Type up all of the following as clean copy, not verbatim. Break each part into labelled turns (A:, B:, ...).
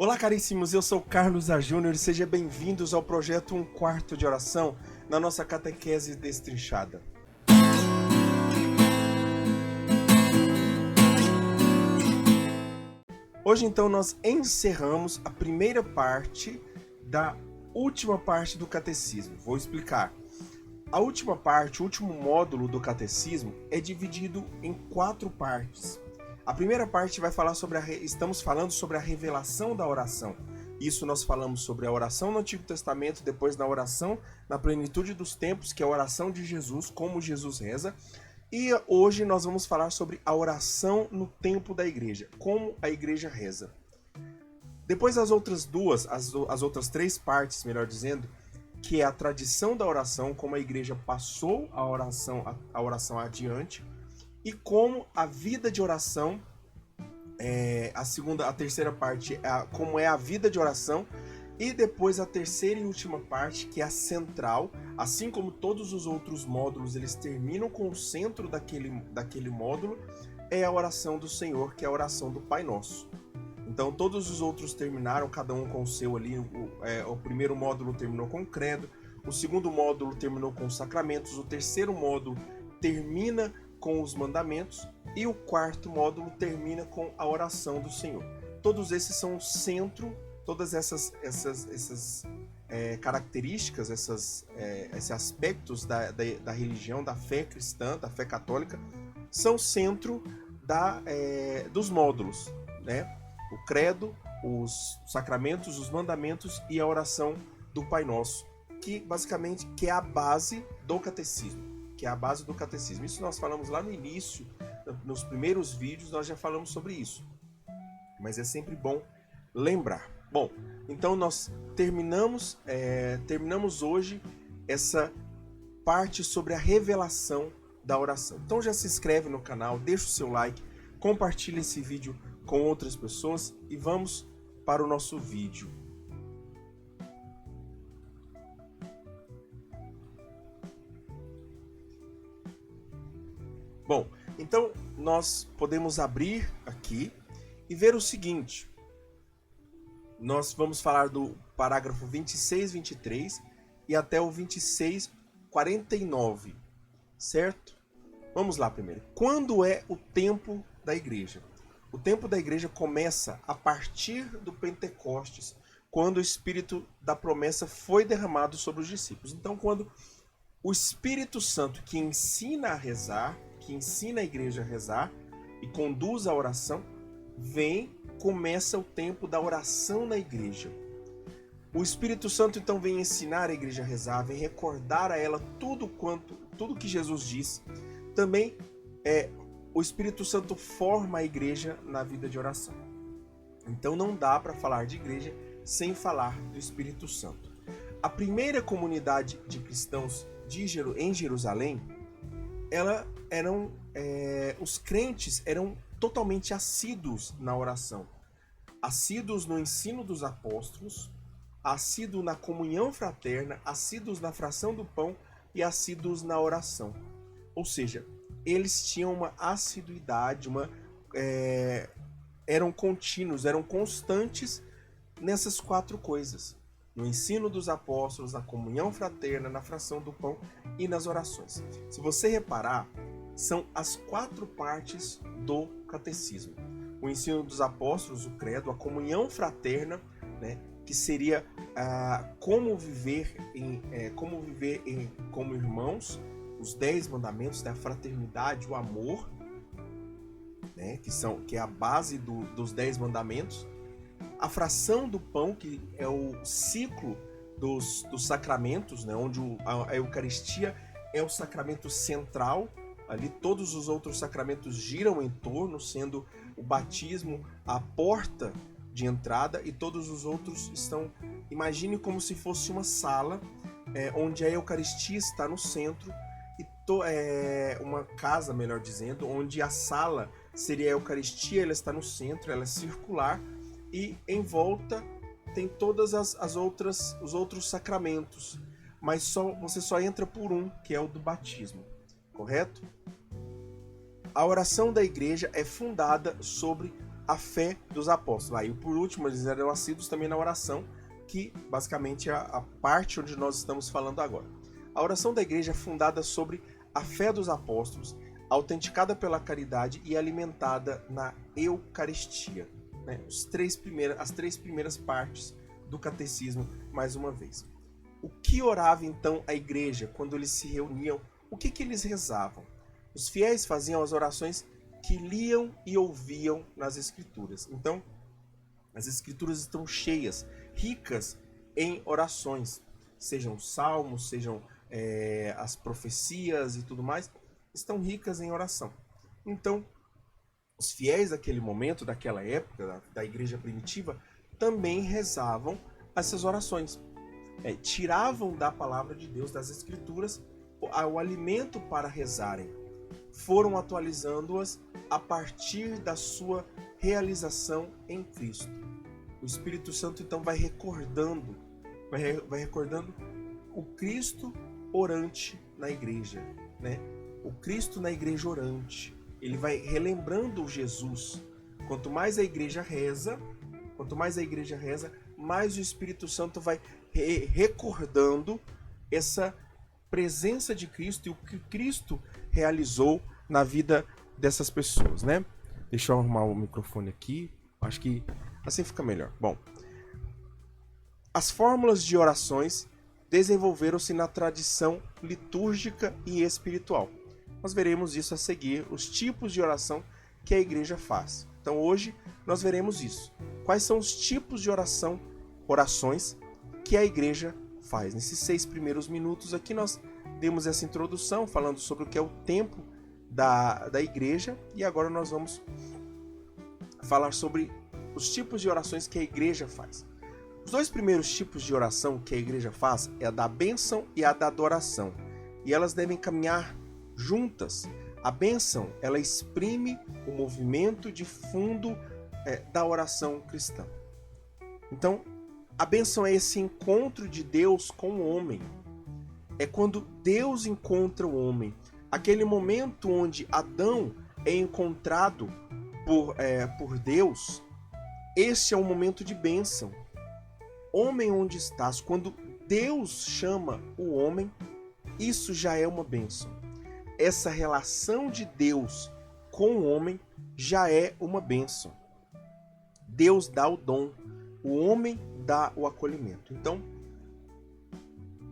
A: Olá, caríssimos, eu sou Carlos A. Júnior e sejam bem-vindos ao projeto Um Quarto de Oração na nossa catequese destrinchada. Hoje, então, nós encerramos a primeira parte da última parte do catecismo. Vou explicar. A última parte, o último módulo do catecismo é dividido em 4 partes. A primeira parte vai falar estamos falando sobre a revelação da oração. Isso nós falamos sobre a oração no Antigo Testamento, depois na oração na plenitude dos tempos, que é a oração de Jesus, como Jesus reza. E hoje nós vamos falar sobre a oração no tempo da igreja, como a igreja reza. Depois as outras as outras 3 partes, melhor dizendo, que é a tradição da oração, como a igreja passou a oração adiante, e como a vida de oração, a terceira parte, como é a vida de oração, e depois a terceira e última parte, que é a central, assim como todos os outros módulos, eles terminam com o centro daquele módulo, é a oração do Senhor, que é a oração do Pai Nosso. Então todos os outros terminaram, cada um com o seu ali, o primeiro módulo terminou com o credo, o segundo módulo terminou com os sacramentos, o terceiro módulo termina com os mandamentos e o quarto módulo termina com a oração do Senhor. Todos esses são o centro, todas essas características, esses aspectos da religião, da fé cristã, da fé católica, são o centro dos módulos, né? O credo, os sacramentos, os mandamentos e a oração do Pai Nosso, que basicamente é a base do catecismo. Isso nós falamos lá no início, nos primeiros vídeos nós já falamos sobre isso. Mas é sempre bom lembrar. Bom, então nós terminamos hoje essa parte sobre a revelação da oração. Então já se inscreve no canal, deixa o seu like, compartilha esse vídeo com outras pessoas e vamos para o nosso vídeo. Bom, então nós podemos abrir aqui e ver o seguinte. Nós vamos falar do parágrafo 26, 23 e até o 26, 49, certo? Vamos lá primeiro. Quando é o tempo da igreja? O tempo da igreja começa a partir do Pentecostes, quando o Espírito da promessa foi derramado sobre os discípulos. Então, quando o Espírito Santo, que ensina a rezar, que ensina a igreja a rezar e conduz a oração, começa o tempo da oração na igreja. O Espírito Santo então vem ensinar a igreja a rezar, vem recordar a ela tudo que Jesus disse. Também o Espírito Santo forma a igreja na vida de oração. Então não dá para falar de igreja sem falar do Espírito Santo. A primeira comunidade de cristãos em Jerusalém, os crentes eram totalmente assíduos na oração, assíduos no ensino dos apóstolos, assíduos na comunhão fraterna, assíduos na fração do pão e assíduos na oração. Ou seja, eles tinham uma assiduidade, eram contínuos, eram constantes nessas 4 coisas: no ensino dos apóstolos, na comunhão fraterna, na fração do pão e nas orações. Se você reparar, são as 4 partes do catecismo: o ensino dos apóstolos, o credo, a comunhão fraterna, né, que seria como viver como irmãos, os 10 mandamentos da fraternidade, o amor, né, que é a base dos 10 mandamentos. A fração do pão, que é o ciclo dos sacramentos, né, onde a Eucaristia é o sacramento central. Ali todos os outros sacramentos giram em torno, sendo o batismo a porta de entrada, e todos os outros imagine como se fosse uma sala, onde a Eucaristia está no centro, e uma casa, melhor dizendo, onde a sala seria a Eucaristia, ela está no centro, ela é circular, e em volta tem todas os outros sacramentos, mas você só entra por um, que é o do batismo, correto? A oração da igreja é fundada sobre a fé dos apóstolos. E por último, eles eram assíduos também na oração, que basicamente é a parte onde nós estamos falando agora. A oração da igreja é fundada sobre a fé dos apóstolos, autenticada pela caridade e alimentada na Eucaristia. Né? As três primeiras partes do catecismo, mais uma vez. O que orava então a igreja quando eles se reuniam? O que eles rezavam? Os fiéis faziam as orações que liam e ouviam nas Escrituras. Então, as Escrituras estão cheias, ricas em orações, sejam os salmos, sejam as profecias e tudo mais, estão ricas em oração. Então, os fiéis daquele momento, daquela época, da igreja primitiva, também rezavam essas orações. Tiravam da palavra de Deus, das Escrituras, o alimento para rezarem. Foram atualizando-as a partir da sua realização em Cristo. O Espírito Santo então vai recordando o Cristo orante na igreja, né? O Cristo na igreja orante. Ele vai relembrando o Jesus. Quanto mais a igreja reza, mais o Espírito Santo vai recordando essa presença de Cristo e o que Cristo realizou na vida dessas pessoas, né? Deixa eu arrumar o microfone aqui. Acho que assim fica melhor. Bom, as fórmulas de orações desenvolveram-se na tradição litúrgica e espiritual. Nós veremos isso a seguir, os tipos de oração que a igreja faz. Então hoje nós veremos isso. Quais são os tipos de orações que a igreja faz? Nesses 6 primeiros minutos aqui nós demos essa introdução falando sobre o que é o tempo da igreja e agora nós vamos falar sobre os tipos de orações que a igreja faz. Os 2 primeiros tipos de oração que a igreja faz é a da bênção e a da adoração. E elas devem caminhar juntas. A bênção, ela exprime o movimento de fundo da oração cristã. Então, a bênção é esse encontro de Deus com o homem. É quando Deus encontra o homem. Aquele momento onde Adão é encontrado por Deus, esse é um momento de bênção. Homem, onde estás? Quando Deus chama o homem, isso já é uma bênção. Essa relação de Deus com o homem já é uma bênção. Deus dá o dom, o homem dá o acolhimento. Então,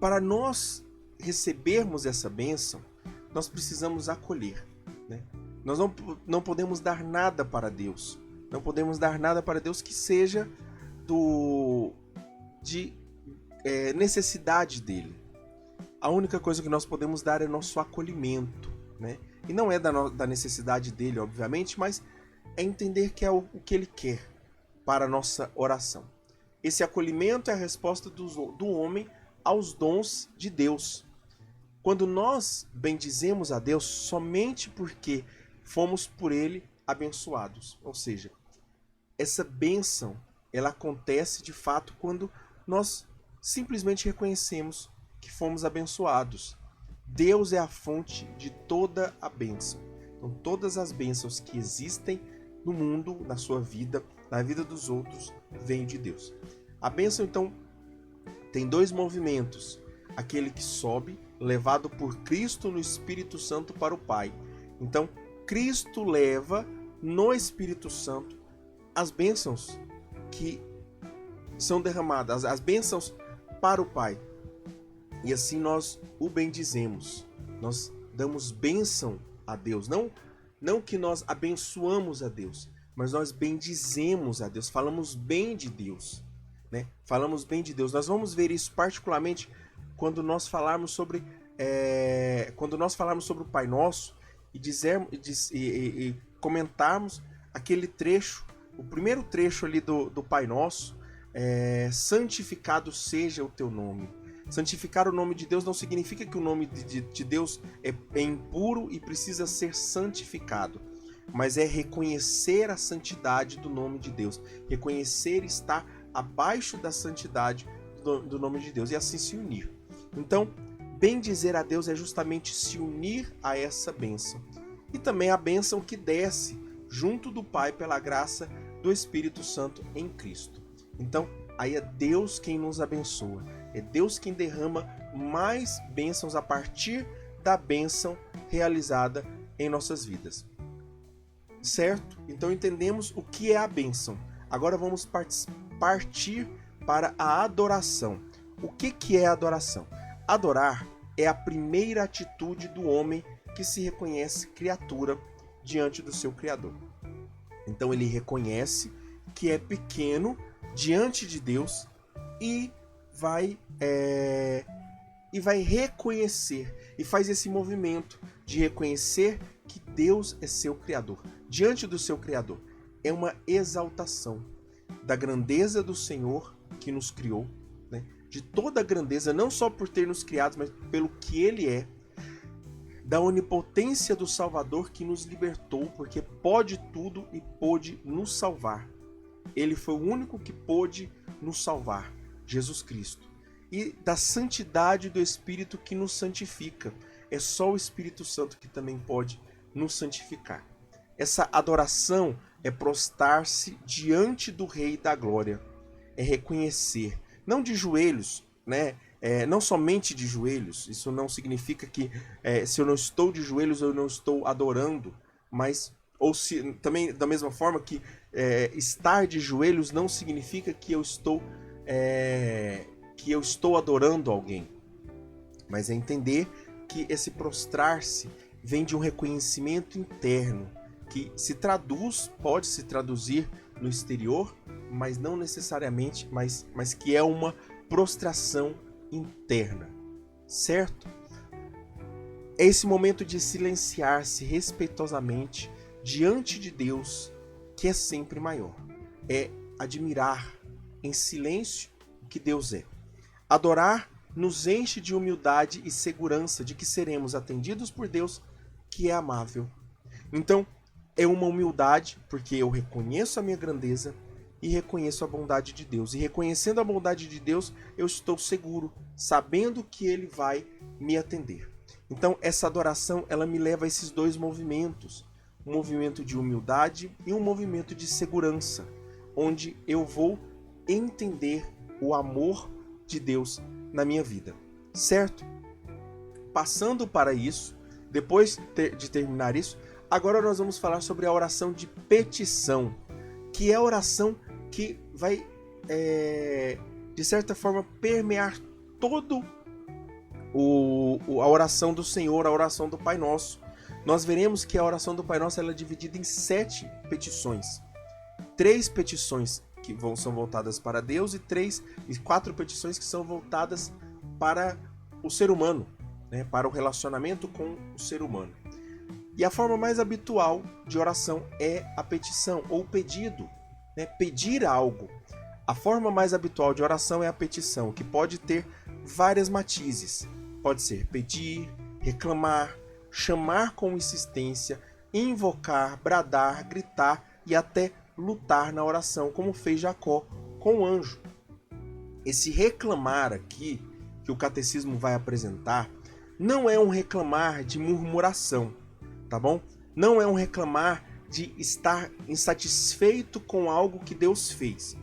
A: para nós recebermos essa bênção, nós precisamos acolher, né? Nós não podemos dar nada para Deus. Não podemos dar nada para Deus que seja de necessidade dele. A única coisa que nós podemos dar é nosso acolhimento, né? E não é da necessidade dele, obviamente, mas é entender que é o que ele quer para a nossa oração. Esse acolhimento é a resposta do homem aos dons de Deus. Quando nós bendizemos a Deus somente porque fomos por ele abençoados. Ou seja, essa bênção, ela acontece de fato quando nós simplesmente reconhecemos que fomos abençoados. Deus é a fonte de toda a bênção. Então, todas as bênçãos que existem no mundo, na sua vida, na vida dos outros, vêm de Deus. A bênção, então, tem 2 movimentos. Aquele que sobe, levado por Cristo no Espírito Santo para o Pai. Então, Cristo leva no Espírito Santo as bênçãos que são derramadas, as bênçãos para o Pai. E assim nós o bendizemos. Nós damos bênção a Deus. Não que nós abençoamos a Deus, mas nós bendizemos a Deus. Falamos bem de Deus, né? Falamos bem de Deus. Nós vamos ver isso particularmente quando nós falarmos sobre o Pai Nosso e comentarmos aquele trecho, o primeiro trecho ali do Pai Nosso, santificado seja o teu nome. Santificar o nome de Deus não significa que o nome de Deus é impuro e precisa ser santificado, mas é reconhecer a santidade do nome de Deus, reconhecer estar abaixo da santidade do nome de Deus e assim se unir. Então, bendizer a Deus é justamente se unir a essa bênção. E também a bênção que desce junto do Pai pela graça do Espírito Santo em Cristo. Então, aí é Deus quem nos abençoa. É Deus quem derrama mais bênçãos a partir da bênção realizada em nossas vidas. Certo? Então entendemos o que é a bênção. Agora vamos partir para a adoração. O que é a adoração? Adorar é a primeira atitude do homem que se reconhece criatura diante do seu Criador. Então ele reconhece que é pequeno diante de Deus e vai reconhecer, e faz esse movimento de reconhecer que Deus é seu Criador. Diante do seu Criador é uma exaltação da grandeza do Senhor que nos criou, né? De toda a grandeza, não só por ter nos criado, mas pelo que Ele é, da onipotência do Salvador que nos libertou, porque pode tudo e pôde nos salvar. Ele foi o único que pôde nos salvar, Jesus Cristo. E da santidade do Espírito que nos santifica. É só o Espírito Santo que também pode nos santificar. Essa adoração é prostrar-se diante do Rei da Glória. É reconhecer, não de joelhos, né? Não somente de joelhos. Isso não significa que se eu não estou de joelhos eu não estou adorando, mas ou se também da mesma forma que estar de joelhos não significa que eu estou adorando alguém, mas é entender que esse prostrar-se vem de um reconhecimento interno que pode se traduzir no exterior, mas não necessariamente, mas que é uma prostração interna, certo? É esse momento de silenciar-se respeitosamente diante de Deus, que é sempre maior. É admirar em silêncio o que Deus é. Adorar nos enche de humildade e segurança de que seremos atendidos por Deus, que é amável. Então, é uma humildade, porque eu reconheço a minha grandeza e reconheço a bondade de Deus. E reconhecendo a bondade de Deus, eu estou seguro, sabendo que Ele vai me atender. Então, essa adoração, ela me leva a esses dois movimentos. Um movimento de humildade e um movimento de segurança, onde eu vou entender o amor de Deus na minha vida, certo? Passando para isso, depois de terminar isso, agora nós vamos falar sobre a oração de petição, que é a oração que vai, de certa forma, permear todo a oração do Senhor, a oração do Pai Nosso. Nós veremos que a oração do Pai Nosso ela é dividida em 7 petições. 3 petições que são voltadas para Deus e 4 petições que são voltadas para o ser humano, né, para o relacionamento com o ser humano. E a forma mais habitual de oração é a petição ou pedido, né, pedir algo. A forma mais habitual de oração é a petição, que pode ter várias matizes. Pode ser pedir, reclamar, chamar com insistência, invocar, bradar, gritar e até lutar na oração, como fez Jacó com o anjo. Esse reclamar aqui, que o catecismo vai apresentar, não é um reclamar de murmuração, tá bom? Não é um reclamar de estar insatisfeito com algo que Deus fez,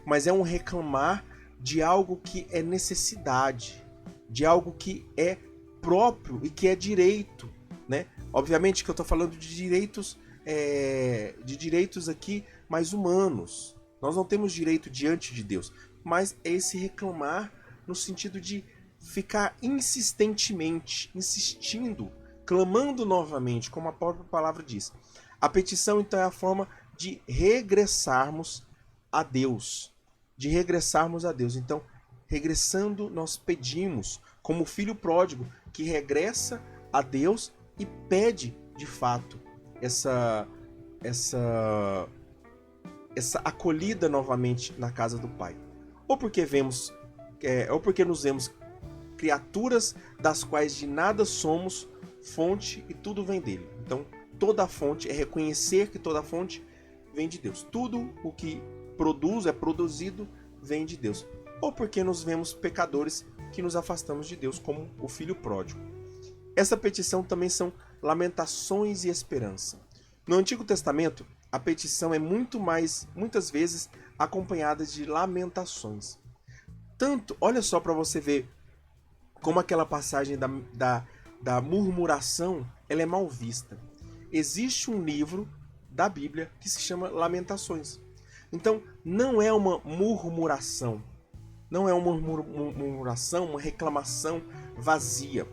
A: mas é um reclamar de algo que é necessidade, de algo que é próprio e que é direito, né? Obviamente que eu estou falando de direitos aqui mais humanos. Nós não temos direito diante de Deus, mas é esse reclamar no sentido de ficar insistindo, clamando novamente, como a própria palavra diz. A petição, então, é a forma de regressarmos a Deus. Então, regressando, nós pedimos, como o filho pródigo, que regressa a Deus e pede, de fato, essa acolhida novamente na casa do Pai. Ou porque nos vemos criaturas das quais de nada somos fonte e tudo vem dele. Então, toda a fonte é reconhecer que toda a fonte vem de Deus. Tudo o que é produzido, vem de Deus. Ou porque nos vemos pecadores que nos afastamos de Deus, como o filho pródigo. Essa petição também são lamentações e esperança. No Antigo Testamento, a petição é muitas vezes acompanhada de lamentações. Tanto, olha só para você ver como aquela passagem da murmuração, ela é mal vista. Existe um livro da Bíblia que se chama Lamentações. Então, não é uma murmuração, não é uma murmuração, uma reclamação vazia,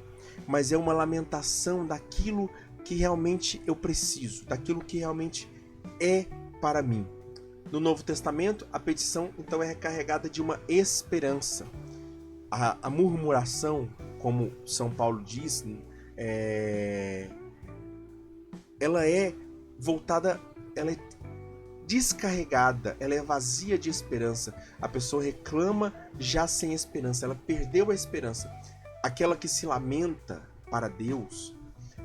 A: mas é uma lamentação daquilo que realmente eu preciso, daquilo que realmente é para mim. No Novo Testamento, a petição então é carregada de uma esperança. A murmuração, como São Paulo diz, ela é voltada, ela é descarregada, ela é vazia de esperança. A pessoa reclama já sem esperança, ela perdeu a esperança. Aquela que se lamenta para Deus,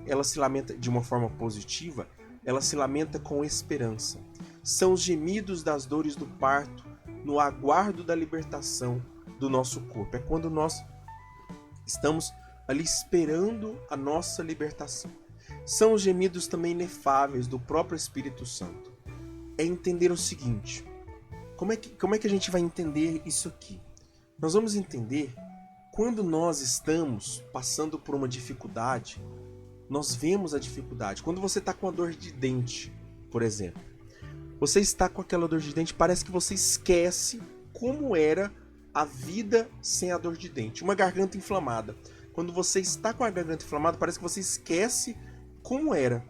A: ela se lamenta de uma forma positiva, ela se lamenta com esperança. São os gemidos das dores do parto, no aguardo da libertação do nosso corpo. É quando nós estamos ali esperando a nossa libertação. São os gemidos também inefáveis do próprio Espírito Santo. É entender o seguinte: como é que a gente vai entender isso aqui? Nós vamos entender quando nós estamos passando por uma dificuldade, nós vemos a dificuldade. Quando você está com a dor de dente, por exemplo, você está com aquela dor de dente, parece que você esquece como era a vida sem a dor de dente. Uma garganta inflamada. Quando você está com a garganta inflamada, parece que você esquece como era.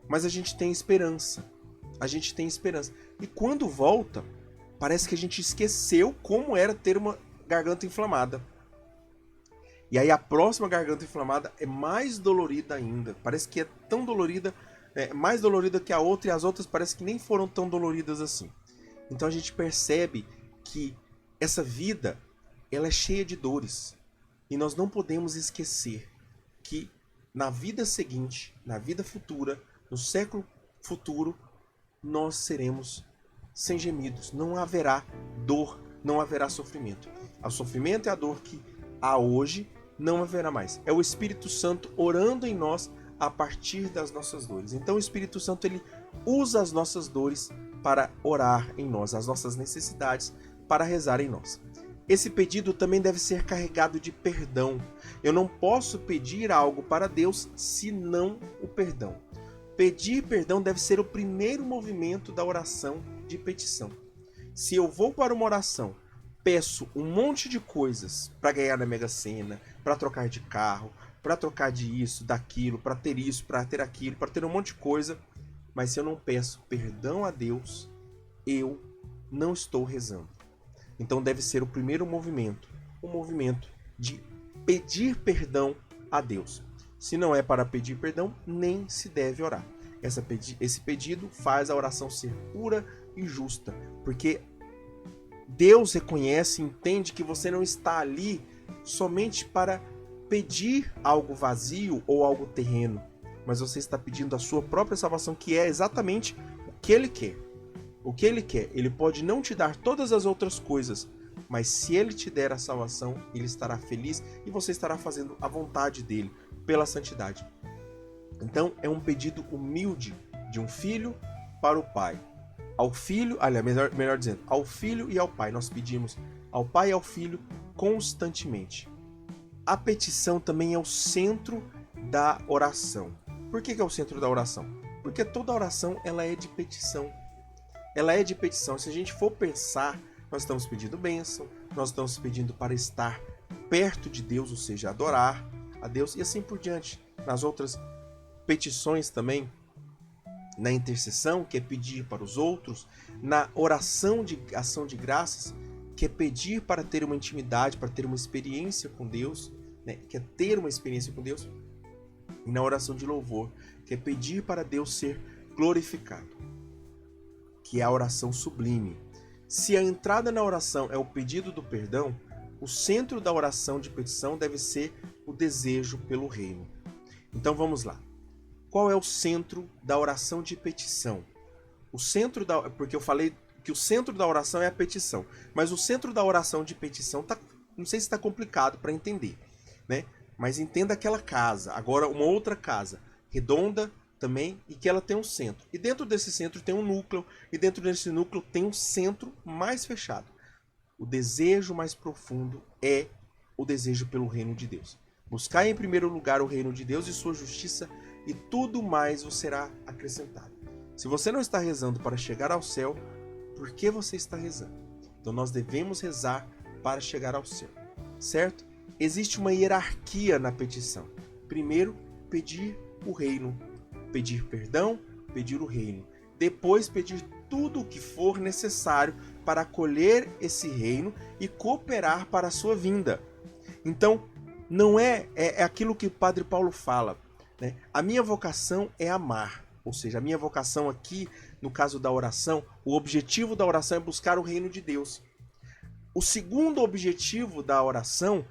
A: Mas a gente tem esperança. A gente tem esperança. E quando volta, parece que a gente esqueceu como era ter uma garganta inflamada. E aí a próxima garganta inflamada é mais dolorida ainda. Parece que é tão dolorida, mais dolorida que a outra, e as outras parece que nem foram tão doloridas assim. Então a gente percebe que essa vida, ela é cheia de dores. E nós não podemos esquecer que na vida seguinte, na vida futura, no século futuro, nós seremos sem gemidos. Não haverá dor, não haverá sofrimento. O sofrimento e a dor que há hoje não haverá mais. É o Espírito Santo orando em nós a partir das nossas dores. Então o Espírito Santo, ele usa as nossas dores para orar em nós, as nossas necessidades para rezar em nós. Esse pedido também deve ser carregado de perdão. Eu não posso pedir algo para Deus senão o perdão. Pedir perdão deve ser o primeiro movimento da oração de petição. Se eu vou para uma oração, peço um monte de coisas para ganhar na Mega Sena, para trocar de carro, para trocar de isso, daquilo, para ter isso, para ter aquilo, para ter um monte de coisa, mas se eu não peço perdão a Deus, eu não estou rezando. Então deve ser o primeiro movimento, o movimento de pedir perdão a Deus. Se não é para pedir perdão, nem se deve orar. Esse pedido faz a oração ser pura e justa, porque Deus reconhece e entende que você não está ali somente para pedir algo vazio ou algo terreno, mas você está pedindo a sua própria salvação, que é exatamente o que Ele quer. O que Ele quer, Ele pode não te dar todas as outras coisas, mas se Ele te der a salvação, Ele estará feliz e você estará fazendo a vontade dEle, pela santidade. Então é um pedido humilde de um filho para o pai. Ao filho, aliás, melhor dizendo, ao filho e ao pai. Nós pedimos ao pai e ao filho constantemente. A petição também é o centro da oração. Por que é o centro da oração? Porque toda oração ela é de petição. Ela é de petição. Se a gente for pensar, nós estamos pedindo bênção, nós estamos pedindo para estar perto de Deus, ou seja, adorar a Deus e assim por diante. Nas outras petições também, na intercessão, que é pedir para os outros, na oração de ação de graças, que é pedir para ter uma intimidade, para ter uma experiência com Deus, né? Que é ter uma experiência com Deus, e na oração de louvor, que é pedir para Deus ser glorificado, que é a oração sublime. Se a entrada na oração é o pedido do perdão, o centro da oração de petição deve ser o desejo pelo reino. Então vamos lá. Qual é o centro da oração de petição? Porque eu falei que o centro da oração é a petição, mas o centro da oração de petição não sei se está complicado para entender, né? Mas entenda aquela casa, agora uma outra casa, redonda, também, e que ela tem um centro. E dentro desse centro tem um núcleo, e dentro desse núcleo tem um centro mais fechado. O desejo mais profundo é o desejo pelo reino de Deus. Buscai em primeiro lugar o reino de Deus e sua justiça, e tudo mais vos será acrescentado. Se você não está rezando para chegar ao céu, por que você está rezando? Então nós devemos rezar para chegar ao céu, certo? Existe uma hierarquia na petição. Primeiro, pedir o reino. Pedir perdão, pedir o reino. Depois, pedir tudo o que for necessário para acolher esse reino e cooperar para a sua vinda. Então, não é aquilo que o Padre Paulo fala, né? A minha vocação é amar. Ou seja, a minha vocação aqui, no caso da oração, o objetivo da oração é buscar o reino de Deus. O segundo objetivo da oração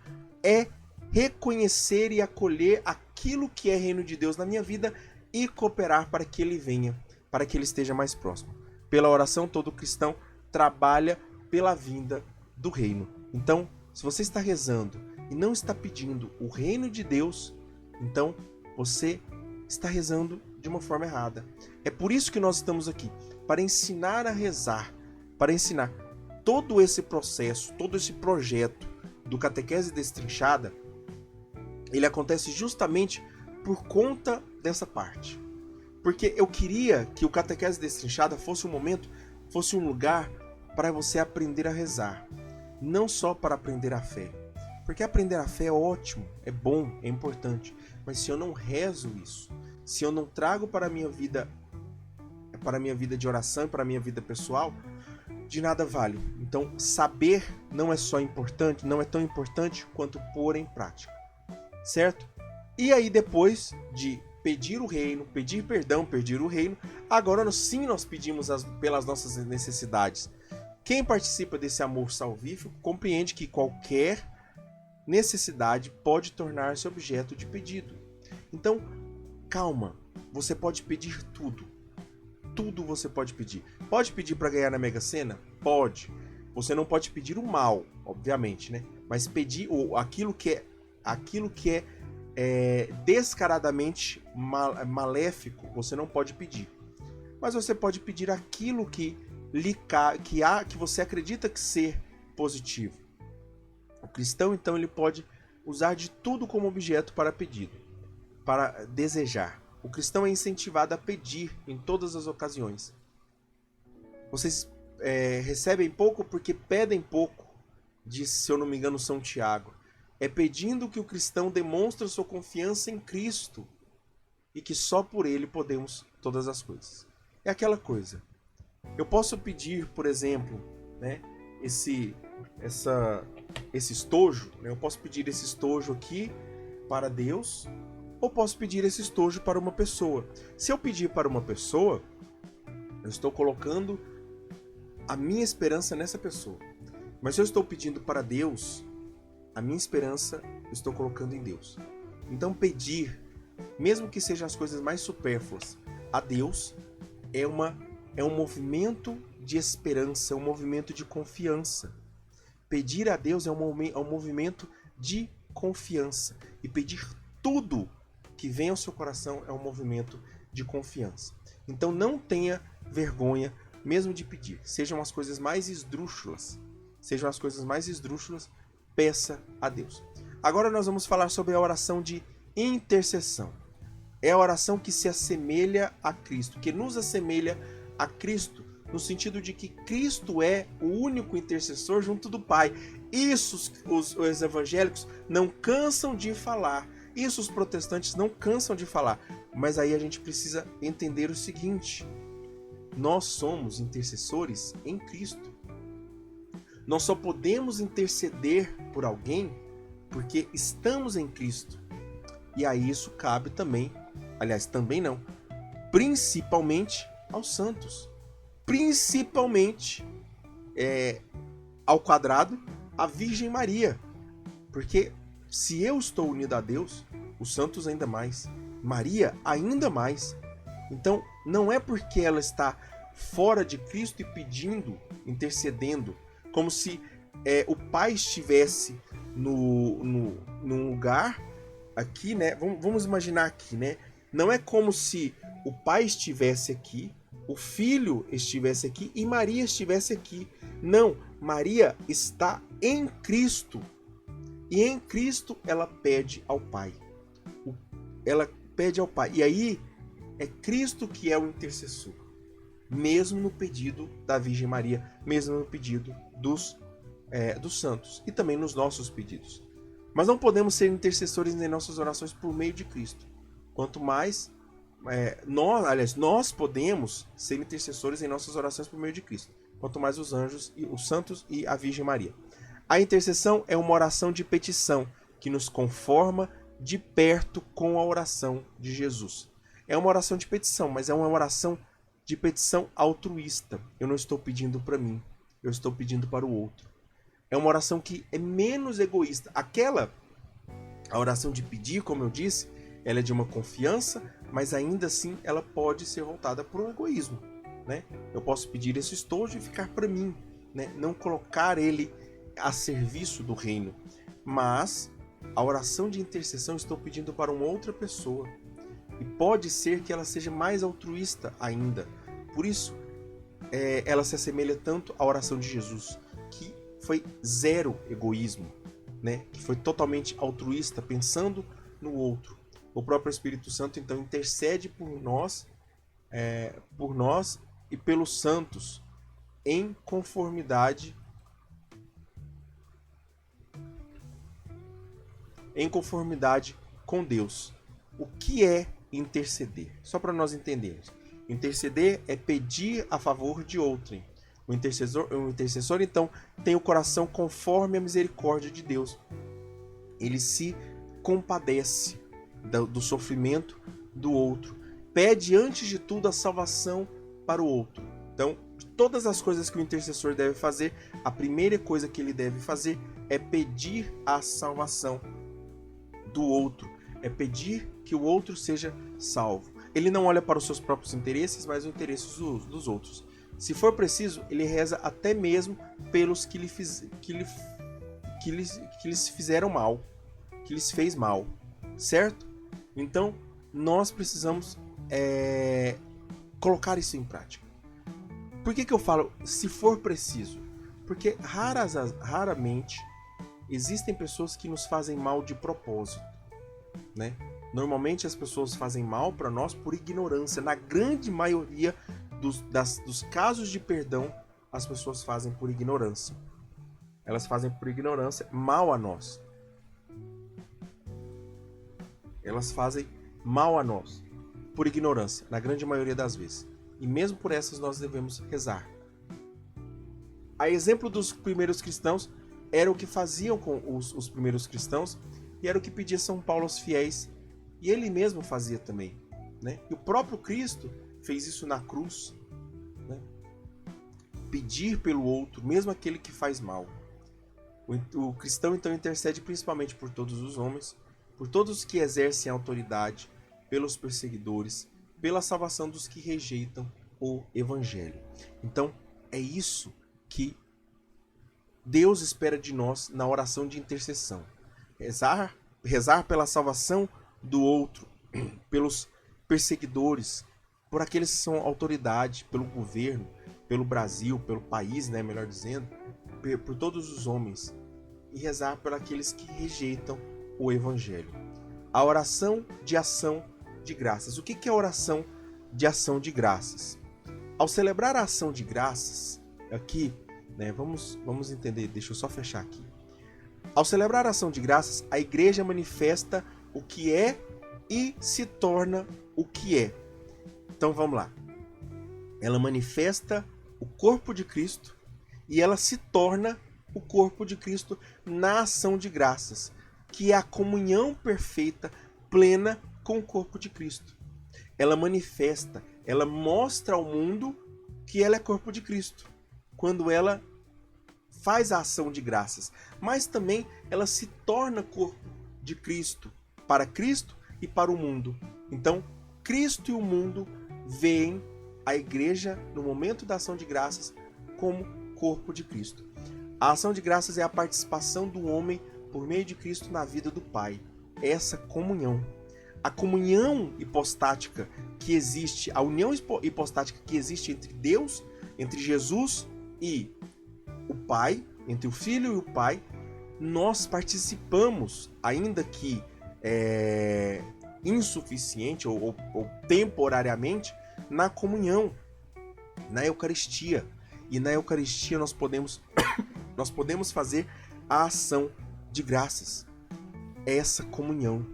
A: é reconhecer e acolher aquilo que é reino de Deus na minha vida e cooperar para que ele venha, para que ele esteja mais próximo. Pela oração, todo cristão trabalha pela vinda do reino. Então, se você está rezando e não está pedindo o reino de Deus, então você está rezando de uma forma errada. É por isso que nós estamos aqui, para ensinar a rezar, para ensinar todo esse processo, todo esse projeto do Catequese Destrinchada. Ele acontece justamente por conta dessa parte. Porque eu queria que o Catequese Destrinchada fosse um momento, fosse um lugar para você aprender a rezar. Não só para aprender a fé. Porque aprender a fé é ótimo, é bom, é importante. Mas se eu não rezo isso, se eu não trago para a minha vida de oração, para a minha vida pessoal, de nada vale. Então, saber não é só importante, não é tão importante quanto pôr em prática. Certo? E aí, depois de pedir o reino, pedir perdão, pedir o reino, agora sim nós pedimos pelas nossas necessidades. Quem participa desse amor salvífico compreende que qualquer necessidade pode tornar-se objeto de pedido. Então, calma, você pode pedir tudo. Tudo você pode pedir. Pode pedir para ganhar na Mega Sena? Pode. Você não pode pedir o mal, obviamente, né? Mas pedir aquilo que é descaradamente maléfico, você não pode pedir. Mas você pode pedir aquilo que você acredita que ser positivo. O cristão, então, ele pode usar de tudo como objeto para pedido, para desejar. O cristão é incentivado a pedir em todas as ocasiões. Vocês recebem pouco porque pedem pouco, disse, se eu não me engano, São Tiago. É pedindo que o cristão demonstre sua confiança em Cristo e que só por ele podemos todas as coisas. É aquela coisa. Eu posso pedir, por exemplo, né, esse estojo, né? Eu posso pedir esse estojo aqui para Deus, ou posso pedir esse estojo para uma pessoa. Se eu pedir para uma pessoa, eu estou colocando a minha esperança nessa pessoa. Mas se eu estou pedindo para Deus, a minha esperança eu estou colocando em Deus. Então pedir, mesmo que sejam as coisas mais supérfluas, a Deus é um movimento de esperança, é um movimento de confiança. Pedir a Deus é um movimento de confiança. E pedir tudo que vem ao seu coração é um movimento de confiança. Então não tenha vergonha mesmo de pedir. Sejam as coisas mais esdrúxulas. Peça a Deus. Agora nós vamos falar sobre a oração de intercessão. É a oração que se assemelha a Cristo, que nos assemelha a Cristo, no sentido de que Cristo é o único intercessor junto do Pai. Isso os evangélicos não cansam de falar. Isso os protestantes não cansam de falar. Mas aí a gente precisa entender o seguinte: nós somos intercessores em Cristo. Nós só podemos interceder por alguém porque estamos em Cristo. E aí isso cabe também, aliás, também não, principalmente aos santos. Principalmente ao quadrado, a Virgem Maria. Porque se eu estou unido a Deus, os santos ainda mais, Maria ainda mais. Então não é porque ela está fora de Cristo e pedindo, intercedendo, como se o Pai estivesse num lugar aqui, né? Vamos imaginar aqui, né? Não é como se o Pai estivesse aqui, o Filho estivesse aqui e Maria estivesse aqui. Não, Maria está em Cristo. E em Cristo ela pede ao Pai. Ela pede ao Pai. E aí é Cristo que é o intercessor. Mesmo no pedido da Virgem Maria, mesmo no pedido dos santos e também nos nossos pedidos. Mas não podemos ser intercessores em nossas orações por meio de Cristo. Quanto mais nós podemos ser intercessores em nossas orações por meio de Cristo. Quanto mais os anjos, os santos e a Virgem Maria. A intercessão é uma oração de petição que nos conforma de perto com a oração de Jesus. É uma oração de petição, mas é uma oração de petição altruísta. Eu não estou pedindo para mim, eu estou pedindo para o outro. É uma oração que é menos egoísta. A oração de pedir, como eu disse, ela é de uma confiança, mas ainda assim ela pode ser voltada para um egoísmo, né? Eu posso pedir esse estojo e ficar para mim, né? Não colocar ele a serviço do reino. Mas a oração de intercessão estou pedindo para uma outra pessoa. E pode ser que ela seja mais altruísta ainda. Por isso, ela se assemelha tanto à oração de Jesus, que foi zero egoísmo, né? Que foi totalmente altruísta, pensando no outro. O próprio Espírito Santo, então, intercede por nós e pelos santos, em conformidade com Deus. O que é interceder? Só para nós entendermos. Interceder é pedir a favor de outrem. O intercessor, então, tem o coração conforme a misericórdia de Deus. Ele se compadece do sofrimento do outro. Pede, antes de tudo, a salvação para o outro. Então, de todas as coisas que o intercessor deve fazer, a primeira coisa que ele deve fazer é pedir a salvação do outro. É pedir que o outro seja salvo. Ele não olha para os seus próprios interesses, mas os interesses dos outros. Se for preciso, ele reza até mesmo pelos que lhes fizeram mal, que lhes fez mal, certo? Então, nós precisamos colocar isso em prática. Por que eu falo se for preciso? Porque raramente existem pessoas que nos fazem mal de propósito, né? Normalmente as pessoas fazem mal para nós por ignorância. Na grande maioria dos casos de perdão, as pessoas fazem por ignorância. Elas fazem por ignorância mal a nós. Elas fazem mal a nós por ignorância, na grande maioria das vezes. E mesmo por essas nós devemos rezar. A exemplo dos primeiros cristãos, era o que faziam com os primeiros cristãos e era o que pedia São Paulo aos fiéis. E ele mesmo fazia também, né? E o próprio Cristo fez isso na cruz, né? Pedir pelo outro, mesmo aquele que faz mal. O cristão então intercede principalmente por todos os homens, por todos que exercem autoridade, pelos perseguidores, pela salvação dos que rejeitam o Evangelho. Então, é isso que Deus espera de nós na oração de intercessão. Rezar pela salvação do outro, pelos perseguidores, por aqueles que são autoridade, pelo governo, pelo Brasil, pelo país, né, melhor dizendo, por todos os homens, e rezar por aqueles que rejeitam o Evangelho. A oração de ação de graças. O que é a oração de ação de graças? Ao celebrar a ação de graças, aqui, né, vamos entender, deixa eu só fechar aqui. Ao celebrar a ação de graças, a igreja manifesta o que é e se torna o que é. Então vamos lá. Ela manifesta o corpo de Cristo e ela se torna o corpo de Cristo na ação de graças, que é a comunhão perfeita, plena com o corpo de Cristo. Ela manifesta, ela mostra ao mundo que ela é corpo de Cristo, quando ela faz a ação de graças, mas também ela se torna corpo de Cristo, para Cristo e para o mundo. Então, Cristo e o mundo veem a igreja, no momento da ação de graças, como corpo de Cristo. A ação de graças é a participação do homem por meio de Cristo na vida do Pai. Essa comunhão. a comunhão hipostática que existe, a união hipostática que existe entre Deus, entre Jesus e o Pai, entre o Filho e o Pai, nós participamos, ainda que insuficiente ou temporariamente, na comunhão, na Eucaristia. E na Eucaristia nós podemos fazer a ação de graças. É essa comunhão,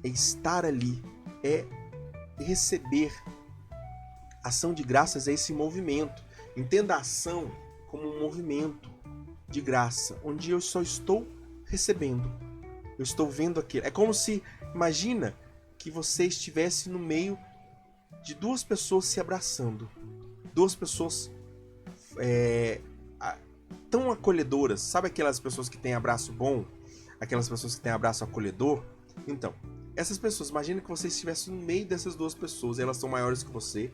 A: é estar ali, é receber. Ação de graças é esse movimento. Entenda a ação como um movimento de graça, onde eu só estou recebendo. Eu estou vendo aquilo. É como se, imagina que você estivesse no meio de duas pessoas se abraçando. Duas pessoas tão acolhedoras. Sabe aquelas pessoas que têm abraço bom? Aquelas pessoas que têm abraço acolhedor? Então, essas pessoas, imagina que você estivesse no meio dessas duas pessoas, elas são maiores que você,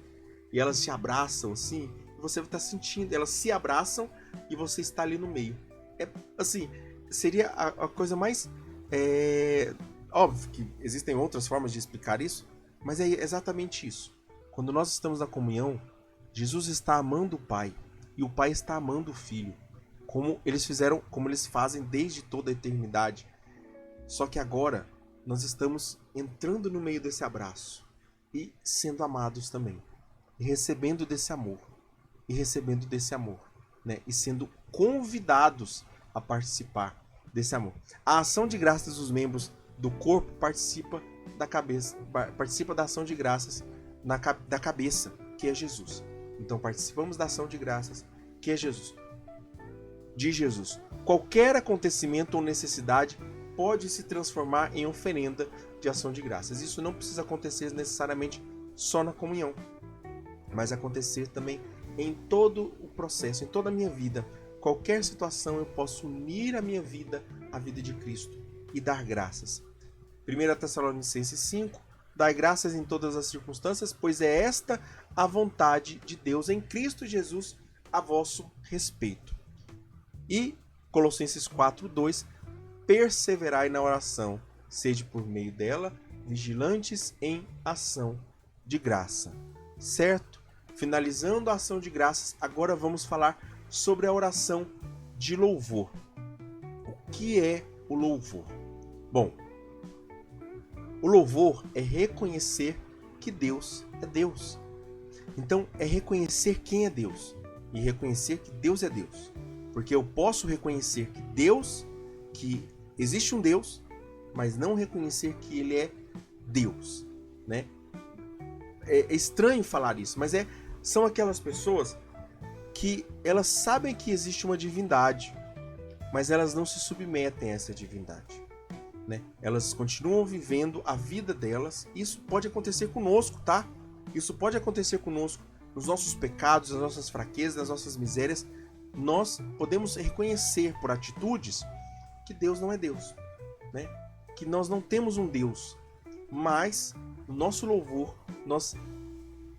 A: e elas te abraçam assim, e você está sentindo, elas se abraçam e você está ali no meio. É assim, seria a coisa mais... óbvio que existem outras formas de explicar isso, mas é exatamente isso. Quando nós estamos na comunhão, Jesus está amando o Pai, e o Pai está amando o Filho, como eles fazem desde toda a eternidade. Só que agora nós estamos entrando no meio desse abraço e sendo amados também, e recebendo desse amor, né? E sendo convidados a participar desse amor. A ação de graças dos membros do corpo participa da ação de graças da cabeça, que é Jesus. Então participamos da ação de graças, que é Jesus. De Jesus. Qualquer acontecimento ou necessidade pode se transformar em oferenda de ação de graças. Isso não precisa acontecer necessariamente só na comunhão, mas acontecer também em todo o processo, em toda a minha vida. Qualquer situação eu posso unir a minha vida à vida de Cristo e dar graças. 1 Tessalonicenses 5, dai graças em todas as circunstâncias, pois é esta a vontade de Deus em Cristo Jesus a vosso respeito. E Colossenses 4:2, perseverai na oração, sede por meio dela vigilantes em ação de graça. Certo? Finalizando a ação de graças, agora vamos falar sobre a oração de louvor. O que é o louvor? Bom, o louvor é reconhecer que Deus é Deus. Então, é reconhecer quem é Deus e reconhecer que Deus é Deus. Porque eu posso reconhecer que existe um Deus, mas não reconhecer que Ele é Deus, né? É estranho falar isso, mas são aquelas pessoas que elas sabem que existe uma divindade, mas elas não se submetem a essa divindade, né? Elas continuam vivendo a vida delas. Isso pode acontecer conosco, tá? Isso pode acontecer conosco nos nossos pecados, nas nossas fraquezas, nas nossas misérias. Nós podemos reconhecer por atitudes que Deus não é Deus, né? Que nós não temos um Deus, mas no nosso louvor nós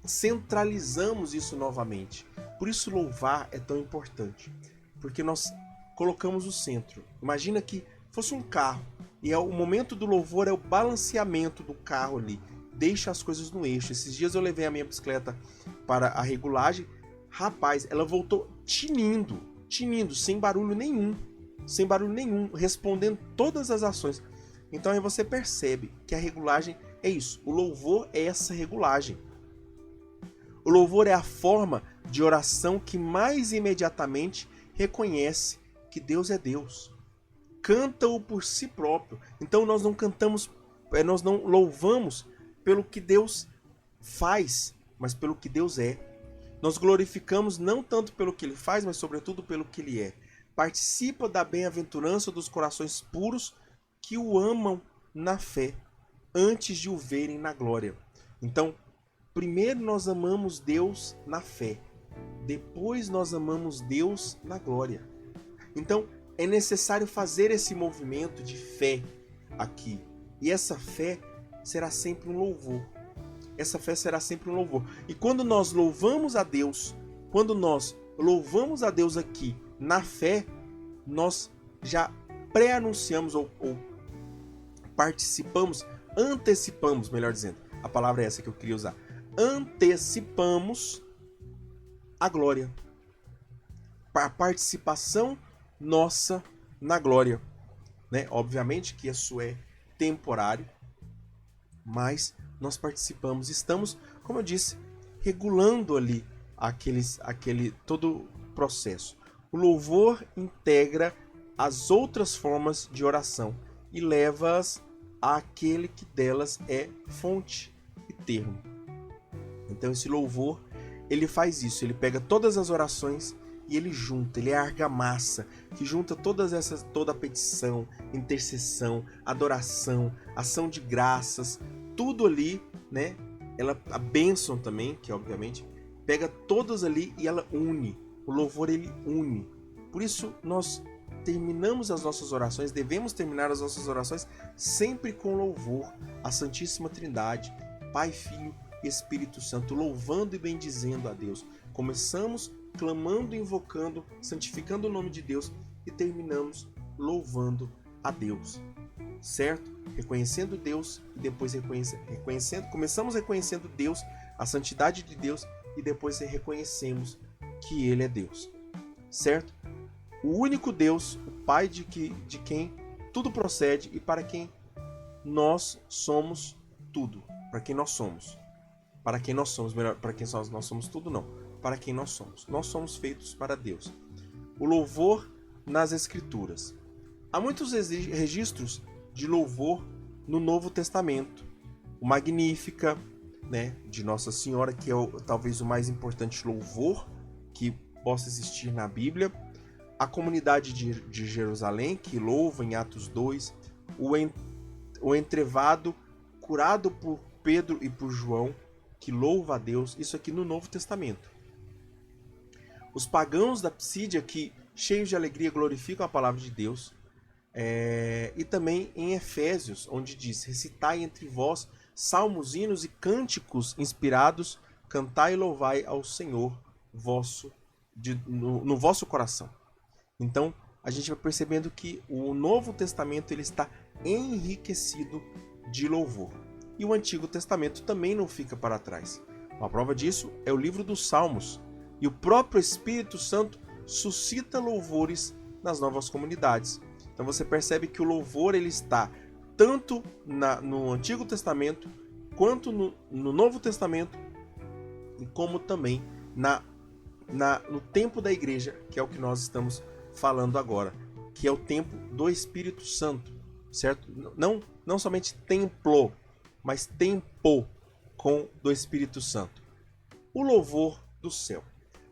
A: centralizamos isso novamente. Por isso louvar é tão importante, porque nós colocamos o centro. Imagina que fosse um carro e o momento do louvor é o balanceamento do carro ali, deixa as coisas no eixo. Esses dias eu levei a minha bicicleta para a regulagem, rapaz, ela voltou tinindo, sem barulho nenhum, respondendo todas as ações. Então aí você percebe que a regulagem é isso, o louvor é essa regulagem. O louvor é a forma de oração que mais imediatamente reconhece que Deus é Deus. Canta-o por si próprio. Então nós não louvamos pelo que Deus faz, mas pelo que Deus é. Nós glorificamos não tanto pelo que Ele faz, mas sobretudo pelo que Ele é. Participa da bem-aventurança dos corações puros que o amam na fé, antes de o verem na glória. Então, primeiro nós amamos Deus na fé, depois nós amamos Deus na glória. Então, é necessário fazer esse movimento de fé aqui. E essa fé será sempre um louvor. E quando nós louvamos a Deus, aqui na fé, nós já pré-anunciamos ou participamos antecipamos, melhor dizendo, a palavra é essa que eu queria usar, antecipamos a glória, a participação nossa na glória, né? Obviamente que isso é temporário, mas nós participamos, estamos, como eu disse, regulando ali aquele todo o processo. O louvor integra as outras formas de oração e leva-as àquele que delas é fonte e termo. Então esse louvor, ele faz isso, ele pega todas as orações e ele junta, ele é a argamassa que junta toda a petição, intercessão, adoração, ação de graças, tudo ali, né? A bênção também, que obviamente pega todas ali e ela une. O louvor, ele une. Por isso nós terminamos as nossas orações, devemos terminar as nossas orações sempre com louvor à Santíssima Trindade, Pai, Filho e Espírito Santo, louvando e bendizendo a Deus. Começamos clamando, invocando, santificando o nome de Deus e terminamos louvando a Deus, certo? Reconhecendo Deus e depois começamos reconhecendo Deus, a santidade de Deus, e depois reconhecemos que Ele é Deus, certo? O único Deus, o Pai de quem tudo procede e para quem nós somos tudo, para quem nós somos. Para quem nós somos, melhor, para quem nós somos tudo não, para quem nós somos. Nós somos feitos para Deus. O louvor nas Escrituras. Há muitos registros de louvor no Novo Testamento. O Magnífica, né, de Nossa Senhora, que é talvez o mais importante louvor que possa existir na Bíblia. A comunidade de Jerusalém, que louva em Atos 2. O entrevado curado por Pedro e por João, que louva a Deus. Isso aqui no Novo Testamento. Os pagãos da Psídia, que cheios de alegria glorificam a palavra de Deus. E também em Efésios, onde diz: recitai entre vós salmos, hinos e cânticos inspirados, cantai e louvai ao Senhor no vosso coração. Então a gente vai percebendo que o Novo Testamento ele está enriquecido de louvor. E o Antigo Testamento também não fica para trás. Uma prova disso é o livro dos Salmos. E o próprio Espírito Santo suscita louvores nas novas comunidades. Então você percebe que o louvor ele está tanto no Antigo Testamento, quanto no Novo Testamento, e como também no tempo da igreja, que é o que nós estamos falando agora, que é o tempo do Espírito Santo, certo? Não somente templo, mas tempo do Espírito Santo. O louvor do céu.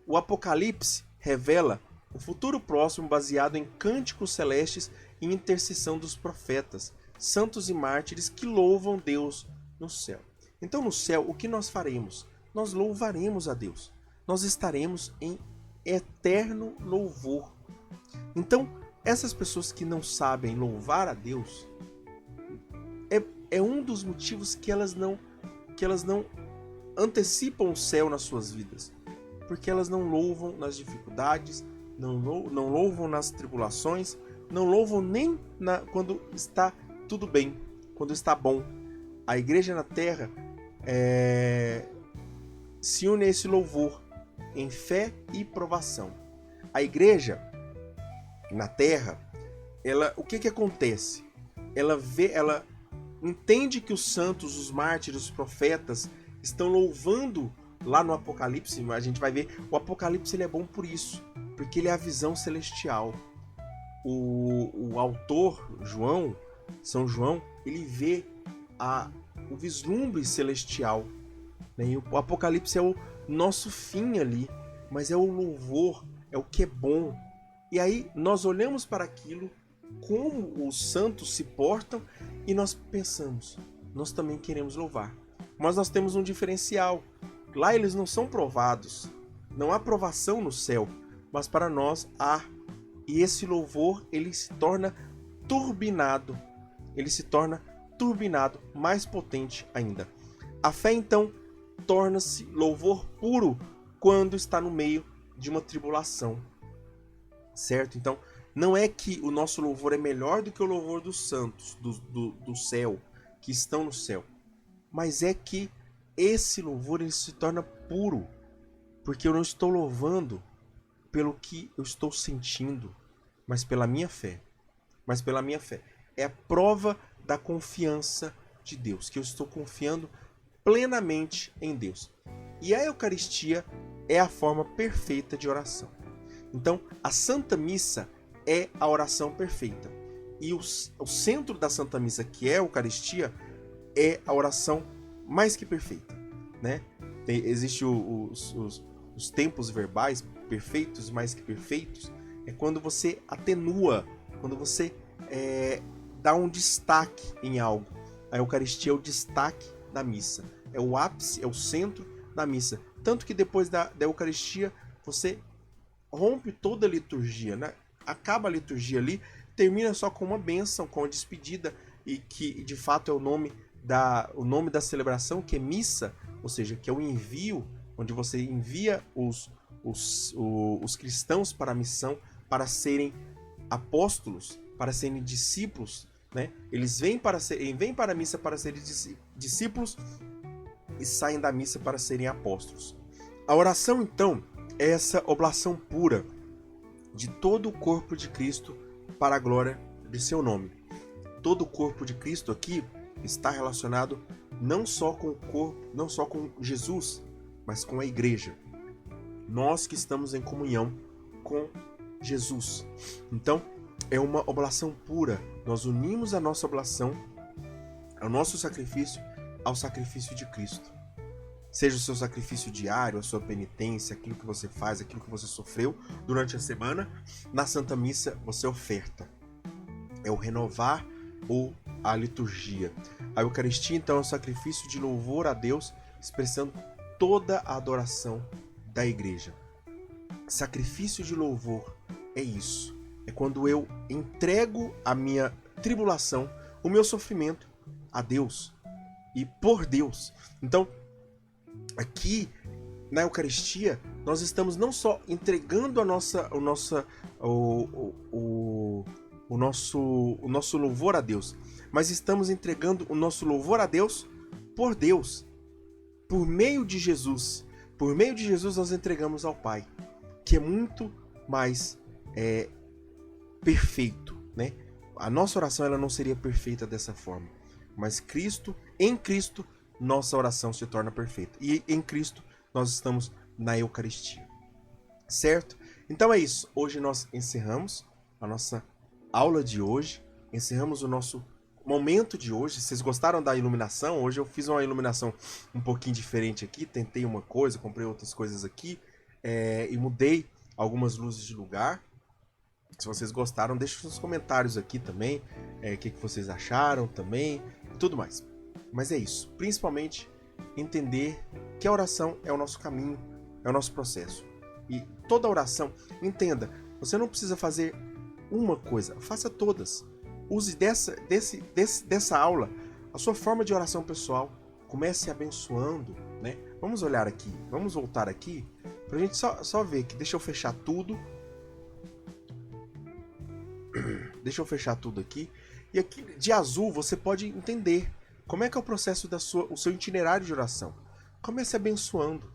A: O Apocalipse revela o futuro próximo baseado em cânticos celestes e intercessão dos profetas, santos e mártires que louvam Deus no céu. Então no céu, o que nós faremos? Nós louvaremos a Deus. Nós estaremos em eterno louvor. Então, essas pessoas que não sabem louvar a Deus, é um dos motivos que elas não antecipam o céu nas suas vidas. Porque elas não louvam nas dificuldades, não louvam nas tribulações, não louvam nem quando está tudo bem, quando está bom. A igreja na terra se une a esse louvor em fé e provação. A igreja na terra, o que acontece? Ela entende que os santos, os mártires, os profetas estão louvando lá no Apocalipse. A gente vai ver, o Apocalipse ele é bom por isso, porque ele é a visão celestial. O autor, São João, ele vê o vislumbre celestial, né? E o Apocalipse é o nosso fim ali, mas é o louvor, é o que é bom. E aí nós olhamos para aquilo, como os santos se portam, e nós pensamos, nós também queremos louvar. Mas nós temos um diferencial. Lá eles não são provados, não há provação no céu, mas para nós há. E esse louvor ele se torna turbinado, mais potente ainda. A fé então torna-se louvor puro quando está no meio de uma tribulação, certo? Então não é que o nosso louvor é melhor do que o louvor dos santos, do céu. que estão no céu. Mas é que esse louvor ele se torna puro, porque eu não estou louvando pelo que eu estou sentindo, mas pela minha fé. Mas pela minha fé. É a prova da confiança de Deus, que eu estou confiando plenamente em Deus. E a Eucaristia é a forma perfeita de oração. Então, a Santa Missa é a oração perfeita. E o centro da Santa Missa, que é a Eucaristia, é a oração mais que perfeita, né? Existem os tempos verbais perfeitos, mais que perfeitos. É quando você atenua, quando você dá um destaque em algo. A Eucaristia é o destaque da missa. É o ápice, é o centro da missa. Tanto que depois da Eucaristia, você rompe toda a liturgia, né? Acaba a liturgia ali, termina só com uma bênção, com a despedida, e que de fato é o nome da celebração, que é missa, ou seja, que é o envio, onde você envia os cristãos para a missão, para serem apóstolos, para serem discípulos, né? Eles vêm para a missa para serem discípulos e saem da missa para serem apóstolos. A oração, então, é essa oblação pura de todo o corpo de Cristo para a glória de seu nome. Todo o corpo de Cristo aqui está relacionado não só com o corpo, não só com Jesus, mas com a igreja. Nós que estamos em comunhão com Jesus. Então, é uma oblação pura. Nós unimos a nossa oblação ao nosso sacrifício, ao sacrifício de Cristo. Seja o seu sacrifício diário, a sua penitência, aquilo que você faz, aquilo que você sofreu durante a semana, na Santa Missa você oferta. É o renovar ou a liturgia. A Eucaristia, então, é um sacrifício de louvor a Deus, expressando toda a adoração da igreja. Sacrifício de louvor é isso. É quando eu entrego a minha tribulação, o meu sofrimento a Deus e por Deus. Então, aqui na Eucaristia, nós estamos não só entregando o nosso louvor a Deus, mas estamos entregando o nosso louvor a Deus por Deus, por meio de Jesus. Por meio de Jesus nós entregamos ao Pai, que é muito mais perfeito, né? A nossa oração ela não seria perfeita dessa forma, mas em Cristo, nossa oração se torna perfeita. E em Cristo nós estamos na Eucaristia. Certo? Então é isso. Hoje nós encerramos a nossa aula de hoje. Encerramos o nosso momento de hoje. Vocês gostaram da iluminação? Hoje eu fiz uma iluminação um pouquinho diferente aqui. Tentei uma coisa, comprei outras coisas aqui. E mudei algumas luzes de lugar. Se vocês gostaram, deixem nos comentários aqui também. O que vocês acharam também. Tudo mais. Mas é isso. Principalmente entender que a oração é o nosso caminho, é o nosso processo. E toda oração, entenda, você não precisa fazer uma coisa, faça todas. Use dessa aula a sua forma de oração pessoal. Comece abençoando, né? Vamos olhar aqui, vamos voltar aqui, pra gente só ver aqui. Deixa eu fechar tudo. Deixa eu fechar tudo aqui. E aqui de azul você pode entender como é que é o processo o seu itinerário de oração. Comece abençoando,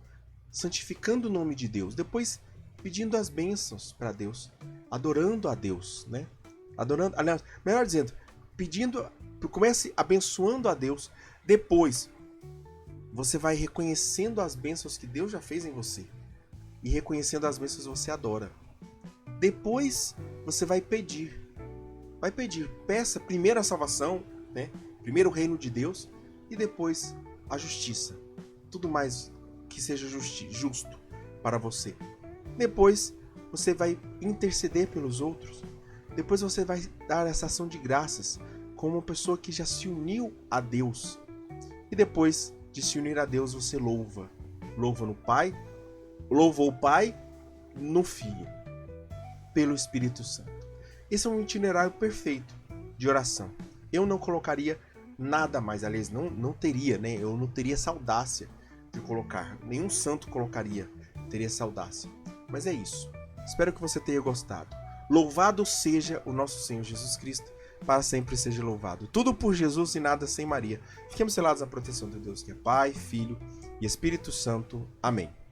A: santificando o nome de Deus, depois pedindo as bênçãos para Deus, adorando a Deus, né? Adorando, aliás, melhor dizendo, comece abençoando a Deus, depois você vai reconhecendo as bênçãos que Deus já fez em você, e reconhecendo as bênçãos você adora. Depois você vai pedir, peça primeiro a salvação, né? Primeiro o reino de Deus e depois a justiça. Tudo mais que seja justo para você. Depois você vai interceder pelos outros. Depois você vai dar essa ação de graças como uma pessoa que já se uniu a Deus. E depois de se unir a Deus você louva. Louva no Pai, louva o Pai no Filho, pelo Espírito Santo. Esse é um itinerário perfeito de oração. Eu não colocaria nada mais, aliás, não teria, né? Eu não teria essa audácia de colocar. Nenhum santo teria essa audácia. Mas é isso. Espero que você tenha gostado. Louvado seja o nosso Senhor Jesus Cristo. para sempre seja louvado. Tudo por Jesus e nada sem Maria. Fiquemos selados na proteção de Deus, que é Pai, Filho e Espírito Santo. Amém.